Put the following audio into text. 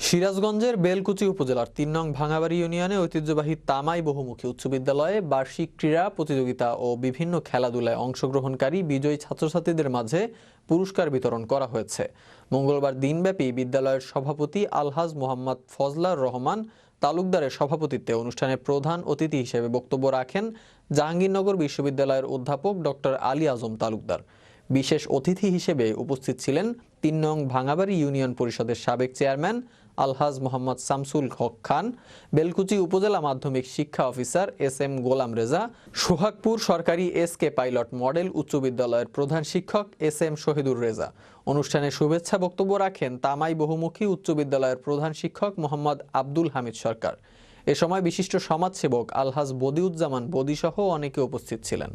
সিরাজগঞ্জের বেলকুচি উপজেলার ৩ নং ভাঙাবাড়ি ইউনিয়নে ঐতিহ্যবাহী তামাই বহুমুখী উচ্চ বিদ্যালয়ে বার্ষিক ক্রীড়া প্রতিযোগিতা ও বিভিন্ন খেলাধুলায় অংশগ্রহণকারী বিজয়ী ছাত্রছাত্রীদের মাঝে পুরস্কার বিতরণ করা হয়েছে। মঙ্গলবার দিনব্যাপী বিদ্যালয়ের সভাপতি আলহাজ মোহাম্মদ ফজলার রহমান তালুকদারের সভাপতিত্বে অনুষ্ঠানে প্রধান অতিথি হিসেবে বক্তব্য রাখেন জাহাঙ্গীরনগর বিশ্ববিদ্যালয়ের অধ্যাপক ডক্টর আলী আজম তালুকদার। বিশেষ অতিথি হিসেবে উপস্থিত ছিলেন ৩ নং ভাঙাবাড়ি ইউনিয়ন পরিষদের সাবেক চেয়ারম্যান আলহাজ মোহাম্মদ শামসুল হক খান, বেলকুচি উপজেলা মাধ্যমিক শিক্ষা অফিসার এস.এম. গোলাম রেজা, সোহাগপুর সরকারি এস.কে. পাইলট মডেল উচ্চ বিদ্যালয়ের প্রধান শিক্ষক এস.এম. শহীদুর রেজা। অনুষ্ঠানে শুভেচ্ছা বক্তব্য রাখেন তামাই বহুমুখী উচ্চ বিদ্যালয়ের প্রধান শিক্ষক মোহাম্মদ আব্দুল হামিদ সরকার। এ সময় বিশিষ্ট সমাজসেবক আলহাজ বদিউজ্জামান বদিসহ অনেকে উপস্থিত ছিলেন।